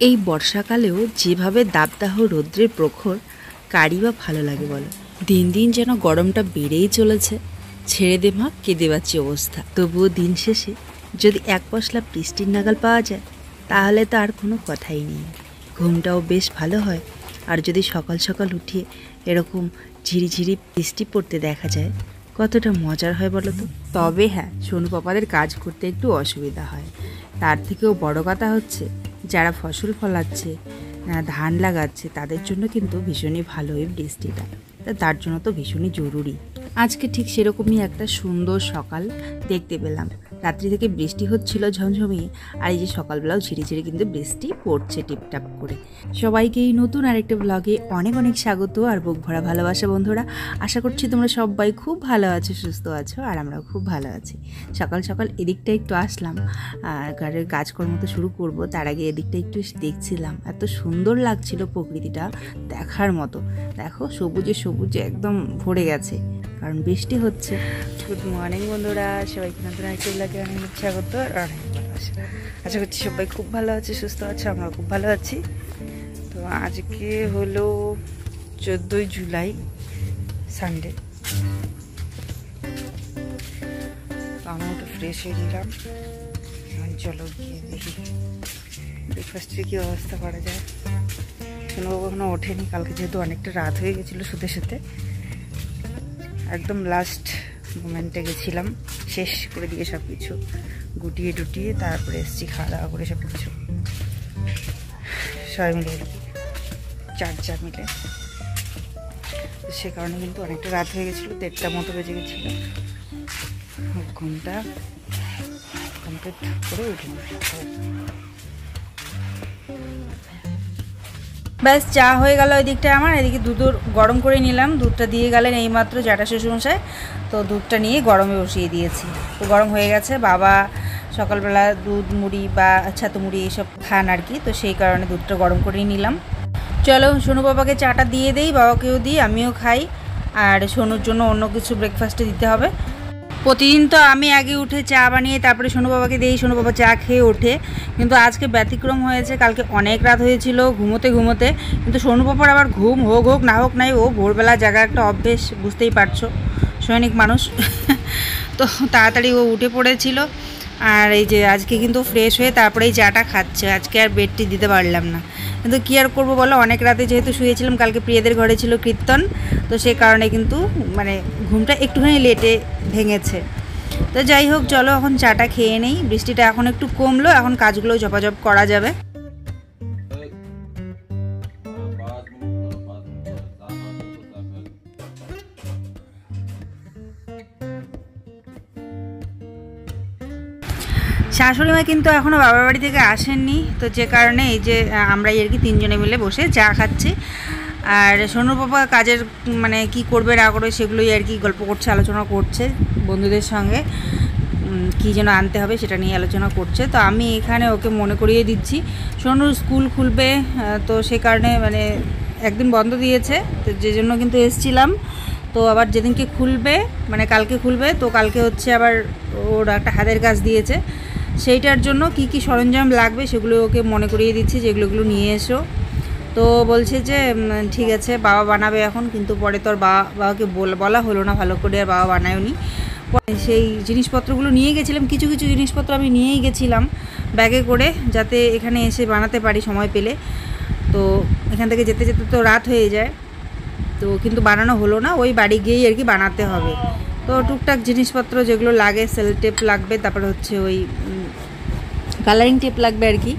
এই বর্ষাকালেও যেভাবে দাবদাহ রৌদ্রের প্রখর কারই বা ভালো লাগে বলো। দিন দিন যেন গরমটা বেড়েই চলেছে। ছেড়ে দে মা, কেঁদে বাঁচি অবস্থা। তবুও দিন শেষে যদি এক পশলা বৃষ্টির নাগাল পাওয়া যায় তাহলে তো আর কোনো কথাই নেই। ঘুমটাও বেশ ভালো হয়। আর যদি সকাল সকাল উঠে এরকম ঝিরিঝিরি বৃষ্টি পড়তে দেখা যায় কতটা মজার হয় বলো তো। তবে হ্যাঁ, সোনু পাপাদের কাজ করতে একটু অসুবিধা হয়। তার থেকেও বড় কথা হচ্ছে যারা ফসল ফলাচ্ছে, ধান লাগাচ্ছে, তাদের জন্য কিন্তু ভীষণই ভালো এই বৃষ্টিটা। তার জন্য তো ভীষণই জরুরি। আজকে ঠিক সেরকমই একটা সুন্দর সকাল দেখতে পেলাম। রাত্রি থেকে বৃষ্টি হচ্ছিল ঝমঝমিয়ে, আর এই যে সকালবেলাও ঝিরিঝিরি কিন্তু বৃষ্টি পড়ছে টিপটাপ করে। সবাইকে এই নতুন আরেকটা ব্লগে অনেক অনেক স্বাগত আর বুক ভরা ভালোবাসা বন্ধুরা। আশা করছি তোমরা সবাই খুব ভালো আছো, সুস্থ আছো, আর আমরাও খুব ভালো আছি। সকাল সকাল এদিকটা একটু আসলাম, ঘরের কাজকর্ম তো শুরু করব, তার আগে এদিকটা একটু দেখছিলাম। এত সুন্দর লাগছিল প্রকৃতিটা, দেখার মতো। দেখো সবুজে সবুজে একদম ভরে গেছে, কারণ বৃষ্টি হচ্ছে। গুড মর্নিং বন্ধুরা, সবাইকে নতুন একটা ব্লগে অনেক স্বাগত আর অনেক ভালোবাসা। আশা করছি সবাই খুব ভালো আছে, সুস্থ আছে, আমরা খুব ভালো আছি। তো আজকে হলো 14ই জুলাই, সানডে। তো আমি একটু ফ্রেশ হয়ে নিলাম। চলো গিয়ে দেখি ব্রেকফাস্টের কী অবস্থা করা যায়। সোনুবাবু এখনো ওঠেনি, কালকে যেহেতু অনেকটা রাত হয়ে গেছিলো শুতে শুতে। একদম লাস্ট মোমেন্টে গেছিলাম, শেষ করে দিয়ে সব কিছু গুটিয়ে টুটিয়ে তারপরে এসেছি খাওয়া দাওয়া করে সব কিছু সবাই মিলে, চার মিলে। সে কারণে কিন্তু অনেকটা রাত হয়ে গেছিলো, 1:30 মতো বেজে গেছিলো। ঘুমটা কমপ্লিট করে উঠে ব্যাস চা হয়ে গেল ওই দিকটা আমার। এদিকে দুধ গরম করে নিলাম, দুধটা দিয়ে গেলেন এইমাত্র জ্যাঠা শ্বশুরমশাই। তো দুধটা নিয়ে গরমে বসিয়ে দিয়েছি, তো গরম হয়ে গেছে। বাবা সকালবেলা দুধ মুড়ি বা ছাতু মুড়ি এইসব খান আর কি, তো সেই কারণে দুধটা গরম করেই নিলাম। চলো সোনু বাবাকে চাটা দিয়ে দেই, বাবাকেও দিই, আমিও খাই। আর সোনুর জন্য অন্য কিছু ব্রেকফাস্টে দিতে হবে। প্রতিদিন তো আমি আগে উঠে চা বানিয়ে তারপরে সোনু বাবাকে দিই, সোনু বাবা চা খেয়ে ওঠে। কিন্তু আজকে ব্যতিক্রম হয়েছে, কালকে অনেক রাত হয়েছিল ঘুমোতে ঘুমোতে। কিন্তু সোনু বাবার আবার ঘুম হোক না হোক নাই, ও ভোরবেলা জাগার একটা অভ্যেস, বুঝতেই পারছো, সৈনিক মানুষ। তো তাড়াতাড়ি ও উঠে পড়েছিল। আর এই যে আজকে কিন্তু ফ্রেশ হয়ে তারপরে এই চাটা খাচ্ছে। আজকে আর বেডটি দিতে পারলাম না, কিন্তু কী আর করবো বলো, অনেক রাতে যেহেতু শুয়েছিলাম, কালকে প্রিয়াদের ঘরে ছিল কীর্তন, তো সে কারণে কিন্তু মানে ঘুমটা একটুখানি লেটে ভেঙেছে। তো যাই হোক, চলো এখন চাটা খেয়ে নেই। বৃষ্টিটা এখন একটু কমলো, এখন কাজগুলো ঝপাঝপ করা যাবে। শাশুড়ি মা কিন্তু এখনও বাবার বাড়ি থেকে আসেননি, তো যে কারণে এই যে আমরা আর কি 3 জনে মিলে বসে চা খাচ্ছি। আর সোনু বাবা কাজের মানে কি করবে না করবে সেগুলোই আর কি গল্প করছে, আলোচনা করছে বন্ধুদের সঙ্গে। কী যেন আনতে হবে সেটা নিয়ে আলোচনা করছে। তো আমি এখানে ওকে মনে করিয়ে দিচ্ছি, সোনুর স্কুল খুলবে, তো সে কারণে মানে একদিন বন্ধ দিয়েছে, তো যে জন্য কিন্তু এসছিলাম। তো আবার যেদিনকে খুলবে মানে কালকে খুলবে, তো কালকে হচ্ছে আবার ওর একটা হাতের কাজ দিয়েছে, সেইটার জন্য কি কি সরঞ্জাম লাগবে সেগুলো ওকে মনে করিয়ে দিচ্ছি, যেগুলোগুলো নিয়ে এসো। তো বলছে যে ঠিক আছে বাবা বানাবে এখন, কিন্তু পরে তো আর বাবাকে বলা হলো না ভালো করে, আর বাবা বানায়নি। সেই জিনিসপত্রগুলো নিয়ে গেছিলাম, কিছু কিছু জিনিসপত্র আমি নিয়েই গেছিলাম ব্যাগে করে, যাতে এখানে এসে বানাতে পারি সময় পেলে। তো এখান থেকে যেতে যেতে তো রাত হয়ে যায়, তো কিন্তু বানানো হলো না, ওই বাড়ি গিয়েই আর কি বানাতে হবে। তো টুকটাক জিনিসপত্র যেগুলো লাগে, সেল টেপ লাগবে, তারপরে হচ্ছে ওই কালারিং টেপ লাগবে আর কি,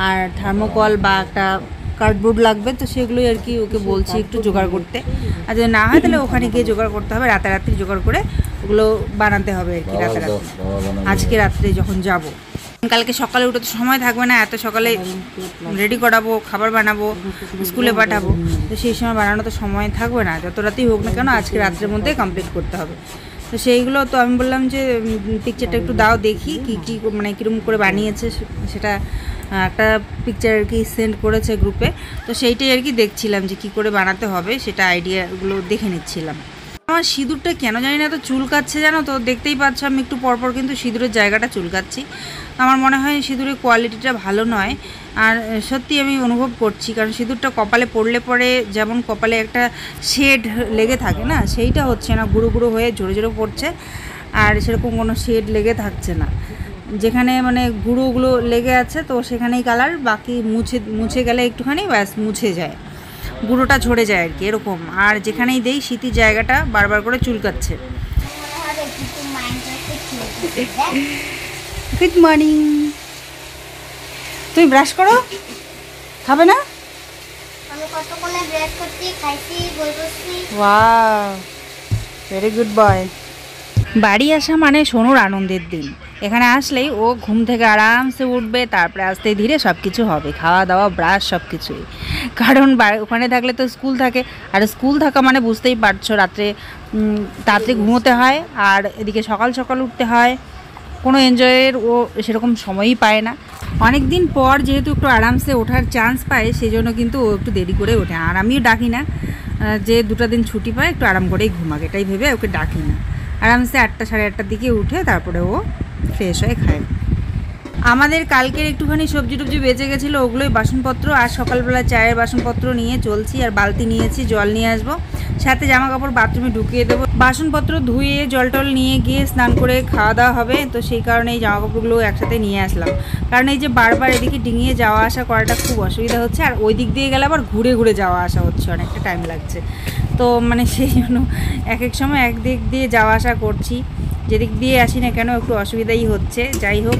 আর থার্মোকল বা একটা কার্ডবোর্ড লাগবে। তো সেগুলোই আর কি ওকে বলছি একটু জোগাড় করতে, আর যদি না হয় তাহলে ওখানে গিয়ে জোগাড় করতে হবে, রাতারাত্রি জোগাড় করে ওগুলো বানাতে হবে আর কি রাতারাত্রি, আজকে রাত্রে যখন যাব। কালকে সকালে উঠে তো সময় থাকবে না, এত সকালে রেডি করাবো, খাবার বানাবো, স্কুলে পাঠাবো, তো সেই সময় বানানো তো সময় থাকবে না, যত রাতেই হোক না কেন আজকে রাত্রের মধ্যে কমপ্লিট করতে হবে। তো সেইগুলো তো আমি বললাম যে পিকচারটা একটু দাও দেখি, কী মানে কীরকম করে বানিয়েছে সেটা। একটা পিকচার আর কি সেন্ড করেছে গ্রুপে, তো সেইটাই আর কি দেখছিলাম যে কী করে বানাতে হবে, সেটা আইডিয়াগুলো দেখে নিচ্ছিলাম। আমার সিঁদুরটা কেন জানি না তো চুলকাচ্ছে, জানো তো, দেখতেই পাচ্ছ আমি একটু পরপর কিন্তু সিঁদুরের জায়গাটা চুলকাচ্ছি। আমার মনে হয় সিঁদুরের কোয়ালিটিটা ভালো নয়। আর সত্যি আমি অনুভব করছি, কারণ সিঁদুরটা কপালে পড়লে পরে যেমন কপালে একটা শেড লেগে থাকে না, সেইটা হচ্ছে না, গুঁড়ো গুঁড়ো হয়ে জোরে জোরে পড়ছে। আর সেরকম কোনো শেড লেগে থাকছে না, যেখানে মানে গুঁড়োগুলো লেগে আছে তো সেখানেই কালার, বাকি মুছে গেলে একটুখানি ব্যাস মুছে যায়, গুঁড়োটা ঝরে যায় আর কি, এরকম। আর যেখানেই দেই শীতের জায়গাটা বারবার করে চুলকাচ্ছে। Good morning. তুমি ব্রাশ করো, খাবে না? Wow, very good boy. বাড়ি আসা মানে সোনুর আনন্দের দিন। এখানে আসলেই ও ঘুম থেকে আরামসে উঠবে, তারপরে আস্তে ধীরে সব কিছু হবে, খাওয়া দাওয়া ব্রাশ সব কিছুই। কারণ ওখানে থাকলে তো স্কুল থাকে, আর স্কুল থাকা মানে বুঝতেই পারছো রাত্রে তাড়াতাড়ি ঘুমোতে হয়, আর এদিকে সকাল সকাল উঠতে হয়, কোনো এনজয়ের ও সেরকম সময়ই পায় না। অনেক দিন পর যেহেতু একটু আরামসে ওঠার চান্স পায়, সেই জন্য কিন্তু ও একটু দেরি করে ওঠে। আর আমিও ডাকি না যে 2টা দিন ছুটি পায় একটু আরাম করেই ঘুমাক, এটাই ভেবে ওকে ডাকি না। আরামসে 8টা সাড়ে 8টার দিকে উঠে তারপরে ও ফ্রেশ হয়ে খায়। আমাদের কালকের একটুখানি সবজি টবজি বেঁচে গেছিলো, ওগুলোই বাসনপত্র, আর সকালবেলা চায়ের বাসনপত্র নিয়ে চলছি। আর বালতি নিয়েছি, জল নিয়ে আসবো, সাথে জামা কাপড় বাথরুমে ঢুকিয়ে দেবো, বাসনপত্র ধুয়ে জল টল নিয়ে গিয়ে স্নান করে খাওয়া দাওয়া হবে। তো সেই কারণে এই জামা কাপড়গুলো একসাথে নিয়ে আসলাম, কারণ এই যে বারবার এদিকে ডিঙিয়ে যাওয়া আসা করাটা খুব অসুবিধা হচ্ছে, আর ওই দিক দিয়ে গেলে আবার ঘুরে ঘুরে যাওয়া আসা হচ্ছে, অনেকটা টাইম লাগছে। তো মানে সেই জন্য এক এক সময় এক দিক দিয়ে যাওয়া আসা করছি, যেদিক দিয়ে আসি না কেন একটু অসুবিধাই হচ্ছে। যাই হোক,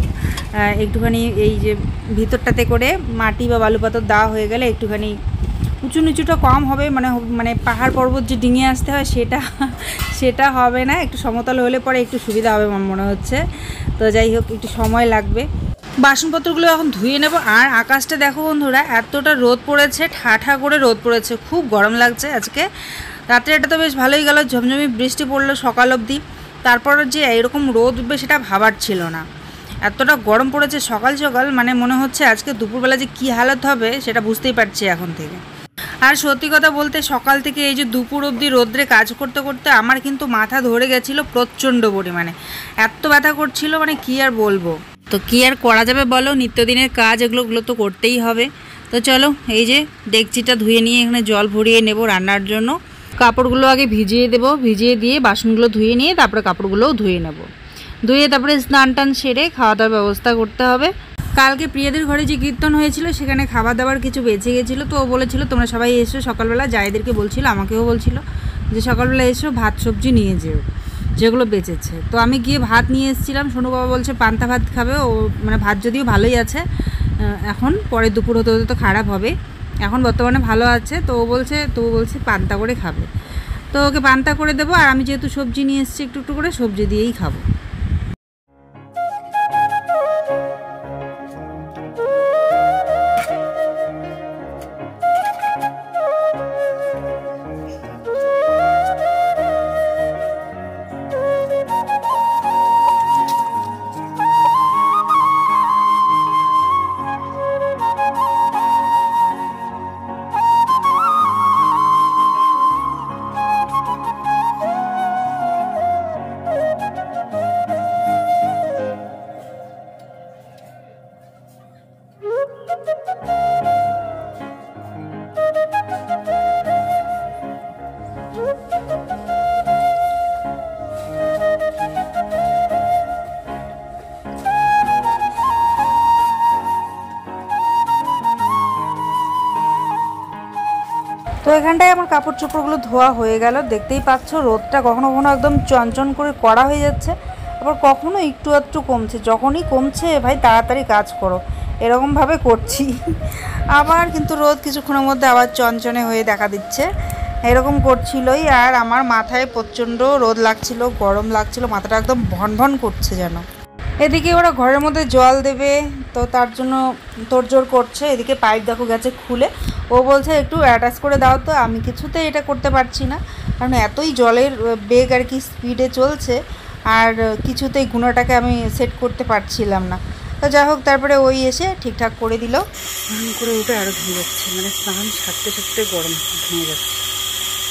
একটুখানি এই যে ভিতরটাতে করে মাটি বা বালু পাথর দেওয়া হয়ে গেলে একটুখানি উঁচু নিচুটা কম হবে, মানে পাহাড় পর্বত যে ডিঙিয়ে আসতে হয় সেটা হবে না, একটু সমতল হলে পরে একটু সুবিধা হবে আমার মনে হচ্ছে। তো যাই হোক, একটু সময় লাগবে। বাসনপত্রগুলো এখন ধুয়ে নেব। আর আকাশটা দেখো বন্ধুরা, এতটা রোদ পড়েছে, ঠাঠা করে রোদ পড়েছে, খুব গরম লাগছে আজকে। রাত্রে এটা তো বেশ ভালোই গেল, ঝমঝমি বৃষ্টি পড়লো সকাল অবধি, তারপর যে এরকম রোদ উঠবে সেটা ভাবার ছিল না। এতটা গরম পড়েছে সকাল সকাল, মানে মনে হচ্ছে আজকে দুপুরবেলা যে কী হালত হবে সেটা বুঝতেই পারছি এখন থেকে। আর সত্যি কথা বলতে সকাল থেকে এই যে দুপুর অবধি রোদ্রে কাজ করতে করতে আমার কিন্তু মাথা ধরে গেছিলো প্রচণ্ড পরিমাণে, এত ব্যথা করছিল, মানে কী আর বলবো। তো কী আর করা যাবে বলো, নিত্যদিনের কাজ এগুলো তো করতেই হবে। তো চলো, এই যে ডেকচিটা ধুয়ে নিয়ে এখানে জল ভরিয়ে নেব রান্নার জন্য। কাপড়গুলো আগে ভিজিয়ে দেবো, ভিজিয়ে দিয়ে বাসনগুলো ধুয়ে নিয়ে তারপরে কাপড়গুলোও ধুয়ে নেব, ধুয়ে তারপরে স্নান টান সেরে খাওয়া দাওয়ার ব্যবস্থা করতে হবে। কালকে প্রিয়াদের ঘরে যে কীর্তন হয়েছিল সেখানে খাবার দাবার কিছু বেঁচে গেছিলো, তো ও বলেছিল তোমরা সবাই এসো সকালবেলা, জায়েদেরকে বলছিল, আমাকেও বলছিল যে সকালবেলা এসো ভাত সবজি নিয়ে যেও যেগুলো বেঁচেছে। তো আমি গিয়ে ভাত নিয়ে এসেছিলাম, সোনু বাবা বলছে পান্তা ভাত খাবে ও, মানে ভাত যদিও ভালোই আছে, এখন পরে দুপুর হতে হতে তো খারাপ হবে, এখন বর্তমানে ভালো আছে। তো ও বলছে পান্তা করে খাবে, তো ওকে পান্তা করে দেবো। আর আমি যেহেতু সবজি নিয়ে এসেছি একটু একটু করে সবজি দিয়েই খাবো। তো এখানটায় আমার কাপড় চোপড়গুলো ধোয়া হয়ে গেল, দেখতেই পাচ্ছ রোদটা কখনো কখনো একদম চঞ্চন করে কড়া হয়ে যাচ্ছে, আবার কখনো একটু একটু কমছে, যখনই কমছে ভাই তাড়াতাড়ি কাজ করো এরকমভাবে করছি। আবার কিন্তু রোদ কিছুক্ষণের মধ্যে আবার চঞ্চনে হয়ে দেখা দিচ্ছে, এরকম করছিলই। আর আমার মাথায় প্রচণ্ড রোদ লাগছিল, গরম লাগছিল, মাথাটা একদম ভন ভন করছে যেন। এদিকে ওরা ঘরের মধ্যে জল দেবে, তো তার জন্য তোড়জোড় করছে। এদিকে পাইপ দেখো গেছে খুলে, ও বলছে একটু অ্যাটাচ করে দাও, তো আমি কিছুতেই এটা করতে পারছি না, কারণ এতই জলের বেগ আর কি স্পিডে চলছে, আর কিছুতেই গুণাটাকে আমি সেট করতে পারছিলাম না। তো যাই হোক, তারপরে ওই এসে ঠিকঠাক করে দিল। স্নান করে উঠে আরও ঘুরে যাচ্ছে, মানে স্নান সারতে সারতে গরম ঘুমিয়ে যাচ্ছে,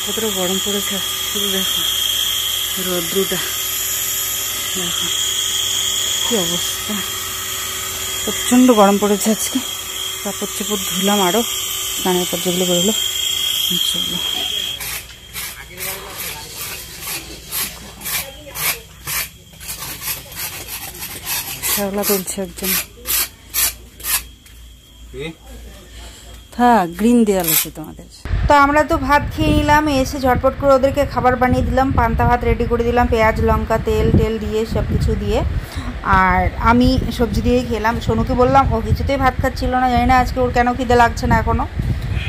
কতটা গরম পড়েছে শুধু দেখো, রৌদ্রটা দেখো কী অবস্থা। প্রচণ্ড গরম পড়েছে আজকে। কাপড় চোপড় ধুলাম আরও, স্নানের পর যেগুলো বেরোলো সেগুলো। শ্যাওলা তুলছে একজন। হ্যাঁ, গ্রিন দেয়াল আছে তোমাদের। তো আমরা তো ভাত খেয়ে নিলাম, এসে ঝটপট করে ওদেরকে খাবার বানিয়ে দিলাম, পান্তা ভাত রেডি করে দিলাম, পেঁয়াজ লঙ্কা তেল দিয়ে সব কিছু দিয়ে। আর আমি সবজি দিয়েই খেলাম। সোনুকে বললাম, ও কিছুতেই ভাত খাচ্ছিল না, জানি না আজকে ওর কেন খিদে লাগছে না এখনও।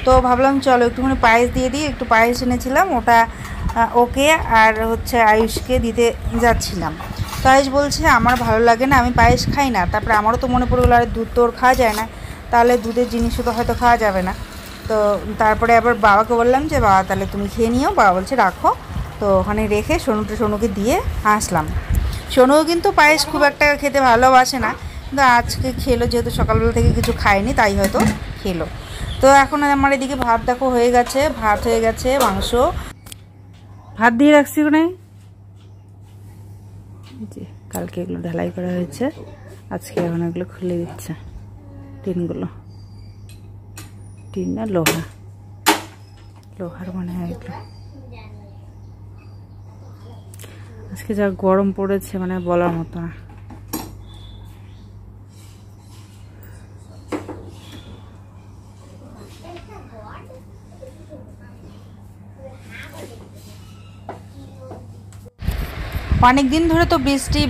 তো ভাবলাম চলো একটুখানি পায়েস দিয়ে দিই, একটু পায়েস এনেছিলাম, ওটা ওকে আর হচ্ছে আয়ুষকে দিতে যাচ্ছিলাম। তো আয়ুষ বলছে আমার ভালো লাগে না, আমি পায়েস খাই না। তারপরে আমারও তো মনে পড়ে গেলো, আর দুধ তো ওর খাওয়া যায় না, তাহলে দুধের জিনিসও তো হয়তো খাওয়া যাবে না। তো তারপরে আবার বাবাকে বললাম যে বাবা তাহলে তুমি খেয়ে নিও, বাবা বলছে রাখো। তো ওখানে রেখে সোনুকে দিয়ে আসলাম। সোনুও কিন্তু পায়েস খুব একটা খেতে ভালোবাসে না, কিন্তু আজকে খেলো, যেহেতু সকালবেলা থেকে কিছু খায়নি তাই হয়তো খেলো। তো এখন আমার এদিকে ভাত দেখো হয়ে গেছে, ভাত হয়ে গেছে, মাংস ভাত দিয়ে রাখছি ওখানে। জি, কালকে এগুলো ঢালাই করা হয়েছে, আজকে এখন এগুলো খুলে দিচ্ছে। টিনগুলো, টিন না লোহার মনে হয় এগুলো। আজকে যা গরম পড়েছে মানে বলার মতো না। অনেক দিন ধরে তো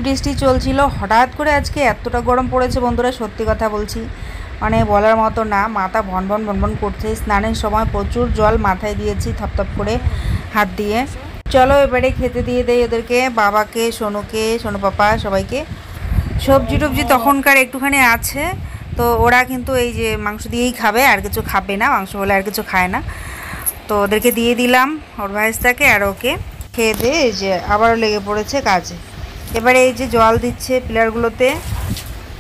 বৃষ্টি চলছিল, হঠাৎ করে আজকে এতটা গরম পড়েছে বন্ধুরা, সত্যি কথা বলছি, মানে বলার মতো না। মাথা ভনভন করছে। স্নানের সময় প্রচুর জল মাথায় দিয়েছি থপথপ করে হাত দিয়ে। চলো এবারে খেতে দিয়ে দেই ওদেরকে, বাবাকে, সোনুকে, সোনু পাপা সবাইকে। সবজি টবজি তখনকার একটুখানি আছে, তো ওরা কিন্তু এই যে মাংস দিয়েই খাবে, আর কিছু খাবে না, মাংস হলে আর কিছু খায় না। তো ওদেরকে দিয়ে দিলাম, ওর ভাইস্তাকে আর ওকে। খেয়ে দিয়ে এই যে আবারও লেগে পড়েছে কাজে। এবারে এই যে জল দিচ্ছে পিলারগুলোতে,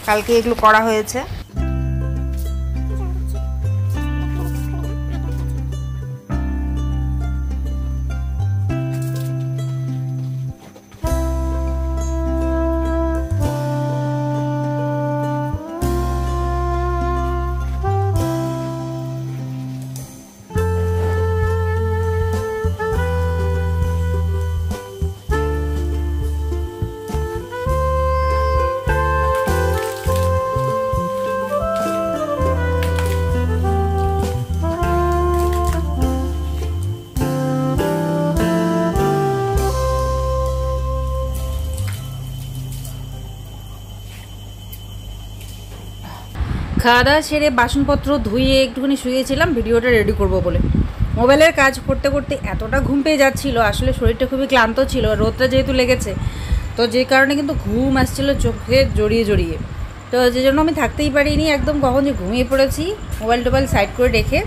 কালকে এগুলো করা হয়েছে। খাওয়া দাওয়া সেরে বাসনপত্র ধুয়ে একটুখানি শুয়েছিলাম ভিডিওটা রেডি করব বলে। মোবাইলের কাজ করতে করতে এতটা ঘুম পেয়ে যাচ্ছিলো, আসলে শরীরটা খুবই ক্লান্ত ছিল, রোদটা যেহেতু লেগেছে, তো যে কারণে কিন্তু ঘুম আসছিলো চোখে জড়িয়ে। তো যে জন্য আমি থাকতেই পারিনি, একদম কখন যে ঘুমিয়ে পড়েছি, মোবাইল টোবাইল সাইড করে রেখে।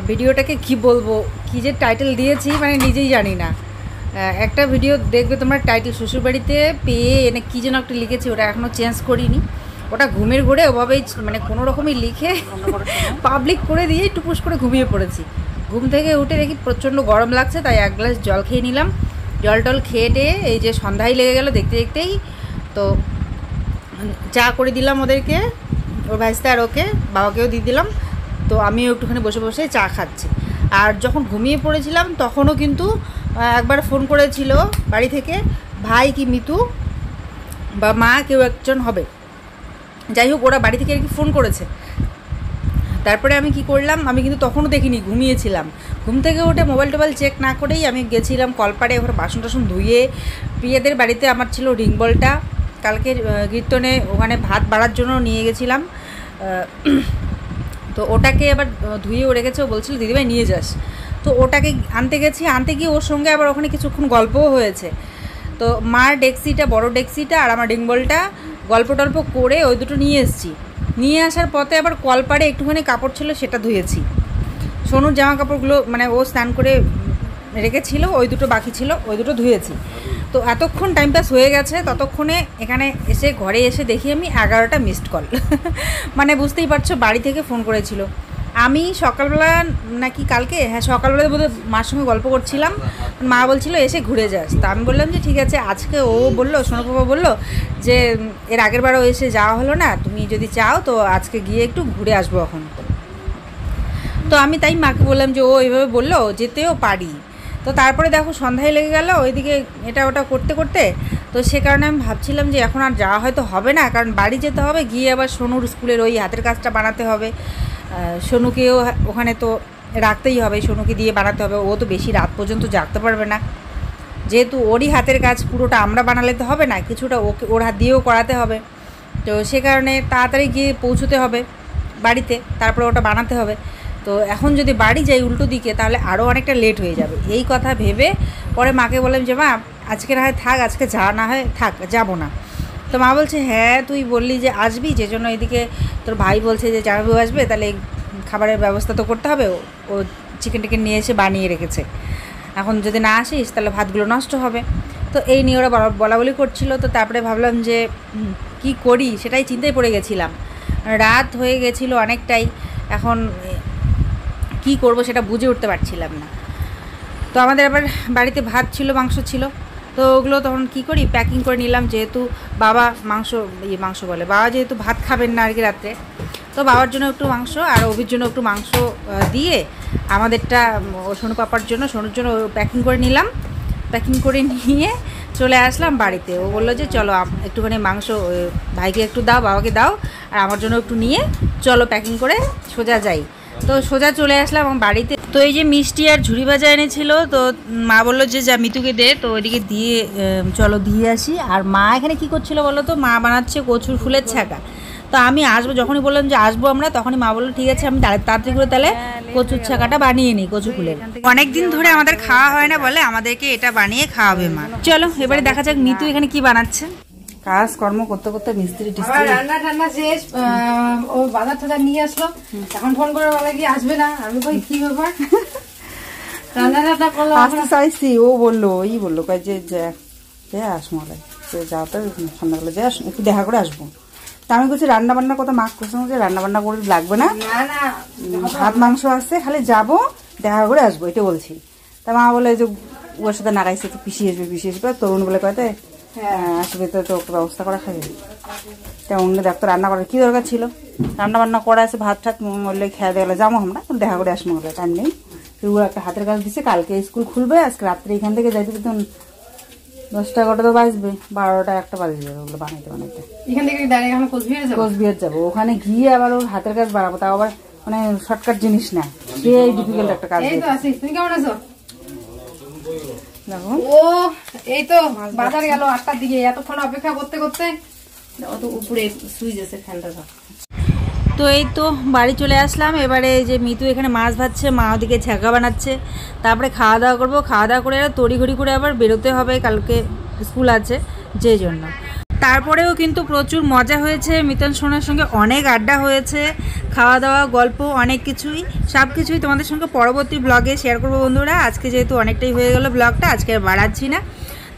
ভিডিওটাকে কি বলবো, কি যে টাইটেল দিয়েছি মানে নিজেই জানি না। একটা ভিডিও দেখবে তোমরা, টাইটেল শ্বশুরবাড়িতে পেয়ে এনে কী যেন একটা লিখেছি, ওটা এখনও চেঞ্জ করিনি। ওটা ঘুমের ঘোরে ওভাবেই মানে কোনো রকমই লিখে পাবলিক করে দিয়ে টুপুস করে ঘুমিয়ে পড়েছি। ঘুম থেকে উঠে দেখি প্রচণ্ড গরম লাগছে, তাই এক গ্লাস জল খেয়ে নিলাম। জল টল খেয়ে টেয়ে এই যে সন্ধ্যায় লেগে গেল দেখতেই। তো চা করে দিলাম ওদেরকে, ওর ভাইস্তা আর ওকে, বাবাকেও দিয়ে দিলাম। তো আমিও একটুখানি বসে বসে চা খাচ্ছি। আর যখন ঘুমিয়ে পড়েছিলাম তখনও কিন্তু একবার ফোন করেছিল বাড়ি থেকে, ভাই কি মিতু বা মা কেউ একজন হবে, যাই হোক ওরা বাড়ি থেকে আর কি ফোন করেছে। তারপরে আমি কি করলাম, আমি কিন্তু তখনও দেখিনি, ঘুমিয়েছিলাম। ঘুম থেকে উঠে মোবাইল টোবাইল চেক না করেই আমি গেছিলাম কলপাড়ে, ওখানে বাসন টাসন ধুয়ে। প্রিয়াদের বাড়িতে আমার ছিল রিং বলটা, কালকে কীর্তনে ওখানে ভাত বাড়ার জন্য নিয়ে গেছিলাম। তো ওটাকে আবার ধুয়ে ও রেখেছে, ও বলছিল দিদিভাই নিয়ে যাস। তো ওটাকে আনতে গেছি, আনতে গিয়ে ওর সঙ্গে আবার ওখানে কিছুক্ষণ গল্পও হয়েছে। তো মার ডেক্সিটা, বড় ডেক্সিটা আর আমার রিং বলটা গল্প টল্প করে ওই দুটো নিয়ে এসেছি। নিয়ে আসার পথে আবার কলপাড়ে একটুখানি কাপড় ছিল, সেটা ধুয়েছি। সোনুর জামা কাপড়গুলো মানে ও স্নান করে রেখেছিল, ওই দুটো বাকি ছিল, ওই দুটো ধুয়েছি। তো এতক্ষণ টাইম পাস হয়ে গেছে, ততক্ষণে এখানে এসে ঘরে এসে দেখি আমি 11টা মিসড কল। মানে বুঝতেই পারছো, বাড়ি থেকে ফোন করেছিল। আমি সকালবেলা নাকি কালকে, হ্যাঁ সকালবেলা বোধহয় মার সঙ্গে গল্প করছিলাম, মা বলছিল এসে ঘুরে যাস। তো আমি বললাম যে ঠিক আছে, আজকে ও বললো, সোনু বাবা বললো যে এর আগের বারও এসে যাওয়া হলো না, তুমি যদি চাও তো আজকে গিয়ে একটু ঘুরে আসবো এখন। তো আমি তাই মাকে বললাম যে ও এভাবে বললো, যেতেও পারি। তো তারপরে দেখো সন্ধ্যায় লেগে গেল ওইদিকে এটা ওটা করতে করতে। তো সে কারণে আমি ভাবছিলাম যে এখন আর যাওয়া হয়তো হবে না, কারণ বাড়ি যেতে হবে, গিয়ে আবার সোনুর স্কুলের ওই হাতের কাজটা বানাতে হবে, সোনুকেও ওখানে তো রাখতেই হবে, সোনুকে দিয়ে বানাতে হবে। ও তো বেশি রাত পর্যন্ত জাগতে পারবে না, যেহেতু ওরই হাতের কাজ পুরোটা আমরা বানালে তো হবে না, কিছুটা ওকে ওর হাত দিয়েও করাতে হবে। তো সে কারণে তাড়াতাড়ি গিয়ে পৌঁছতে হবে বাড়িতে, তারপরে ওটা বানাতে হবে। তো এখন যদি বাড়ি যাই উল্টো দিকে তাহলে আরও অনেকটা লেট হয়ে যাবে। এই কথা ভেবে পরে মাকে বললাম যে মা আজকে না হয় থাক, আজকে যা না হয় থাক, যাবো না। তো মা বলছে হ্যাঁ তুই বললি যে আসবি, যে জন্য এদিকে তোর ভাই বলছে যে জামাইবাবু আসবে, তাহলে খাবারের ব্যবস্থা তো করতে হবে। ও চিকেন টিকেন নিয়ে এসে বানিয়ে রেখেছে, এখন যদি না আসিস তাহলে ভাতগুলো নষ্ট হবে। তো এই নিয়ে ওরা বলা বলি করছিল। তো তারপরে ভাবলাম যে কি করি সেটাই চিন্তায় পড়ে গেছিলাম, রাত হয়ে গেছিলো অনেকটাই, এখন কি করব সেটা বুঝে উঠতে পারছিলাম না। তো আমাদের আবার বাড়িতে ভাত ছিল, মাংস ছিল, তো ওগুলো তখন কি করি প্যাকিং করে নিলাম, যেহেতু বাবা মাংস বলে, বাবা যেহেতু ভাত খাবেন না আর কি রাত্রে, তো বাবার জন্য একটু মাংস আর অভির জন্য একটু মাংস দিয়ে আমাদেরটা সোনু পাপার জন্য, সোনুর জন্য প্যাকিং করে নিলাম। প্যাকিং করে নিয়ে চলে আসলাম বাড়িতে। ও বললো যে চলো একটুখানি মাংস ভাইকে একটু দাও, বাবাকে দাও, আর আমার জন্য একটু নিয়ে চলো প্যাকিং করে সোজা যাই। তো সোজা চলে আসলাম বাড়িতে। তো এই যে মিষ্টি আর ঝুড়ি ভাজা এনেছিল, তো মা বললো যে যা মিতুকে দে, তো ওইদিকে দিয়ে চলো দিয়ে আসি। আর মা এখানে কি করছিল বলো তো, মা বানাচ্ছে কচুর ফুলের ছাকা। তো আমি আসবো, যখনই বললাম যে আসবো আমরা, তখনই মা বললো ঠিক আছে আমি তাড়াতাড়ি করে তাহলে কচুর ছাকাটা বানিয়ে নিই, কচু ফুলের। অনেকদিন ধরে আমাদের খাওয়া হয় না বলে আমাদেরকে এটা বানিয়ে খাওয়াবে মা। চলো এবারে দেখা যাক মিতু এখানে কি বানাচ্ছে। কাজ কর্ম করতে করতে মিস্ত্রি রান্না ঠান্না শেষ, ও বাজার টাজার নিয়ে আসলো, এখন ফোন করে বলে কি আসবে না। আমি বলি কি ব্যাপার, রান্না টান্না করলো আসতে চাইছি। ও বললো কয় যে আসমলাই যাও তো সন্ধ্যাবেলা যে একটু দেখা করে আসবো। তা আমি বলছি রান্না বান্নার কথা, মা করছে যে রান্না বান্না করে লাগবে না, ভাত মাংস আসছে, খালি যাবো দেখা করে আসবো, এটা বলছি। তা মা বলে যে ওর সাথে নাগাইছে, তো পিসি আসবে তরুণ বলে কয়তে আসবে, তো একটু ব্যবস্থা করা খাবে। তা অন্য দেখতো রান্না করার কী দরকার ছিল, রান্না বান্না করা আছে, ভাত ঠাত মরলে খেয়ে দেওয়া যাবো আমরা, দেখা করে আসবো, টাইম নেই। ওর একটা হাতের কাজ দিচ্ছে, কালকে স্কুল খুলবে, আজকে রাত্রে এখান থেকে যাইতে তো 10-11টা তো বাজবে, 12টা-1টা বাজে যাবে ওগুলো বানাইতে। এখান থেকে কোচবিহার যাবো, ওখানে গিয়ে আবার ওর হাতের কাজ বাড়াবো, তাও আবার মানে শর্টকাট জিনিস না, সেই ডিফিকাল্ট একটা কাজ। তুমি কেমন আছো? দেখো ও এই তো বাজার গেল 8টার দিকে, এতক্ষণ অপেক্ষা করতে করতে উপরে সুইচ আছে ফ্যানটা। তো এই তো বাড়ি চলে আসলাম। এবারে যে মিতু এখানে মাছ ভাজছে, মা ওদিকে ছ্যাঁকা বানাচ্ছে, তারপরে খাওয়া দাওয়া করবো। খাওয়া দাওয়া করে তড়িঘড়ি করে আবার বেরোতে হবে, কালকে স্কুল আছে যে জন্য। তারপরেও কিন্তু প্রচুর মজা হয়েছে, মিতন সোনার সঙ্গে অনেক আড্ডা হয়েছে, খাওয়া দাওয়া গল্প অনেক কিছুই, সব কিছুই তোমাদের সঙ্গে পরবর্তী ব্লগে শেয়ার করবো বন্ধুরা। আজকে যেহেতু অনেকটাই হয়ে গেল ব্লগটা, আজকে আর বাড়াচ্ছি না।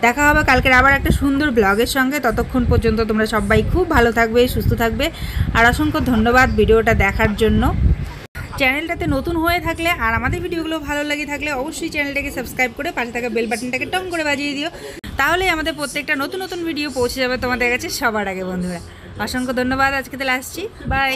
দেখা হবে কালকের আবার একটা সুন্দর ব্লগের সঙ্গে। ততক্ষণ পর্যন্ত তোমরা সবাই খুব ভালো থাকবে, সুস্থ থাকবে, আর অসংখ্য ধন্যবাদ ভিডিওটা দেখার জন্য। চ্যানেলটাতে নতুন হয়ে থাকলে আর আমাদের ভিডিওগুলো ভালো লাগে থাকলে অবশ্যই চ্যানেলটাকে সাবস্ক্রাইব করে পাশে থাকা বেল বাটনটাকে টং করে বাজিয়ে দিও, তাহলে আমাদের প্রত্যেকটা নতুন নতুন ভিডিও পৌঁছে যাবে তোমাদের কাছে সবার আগে বন্ধুরা। অসংখ্য ধন্যবাদ, আজকে তাহলে আসছি, বাই।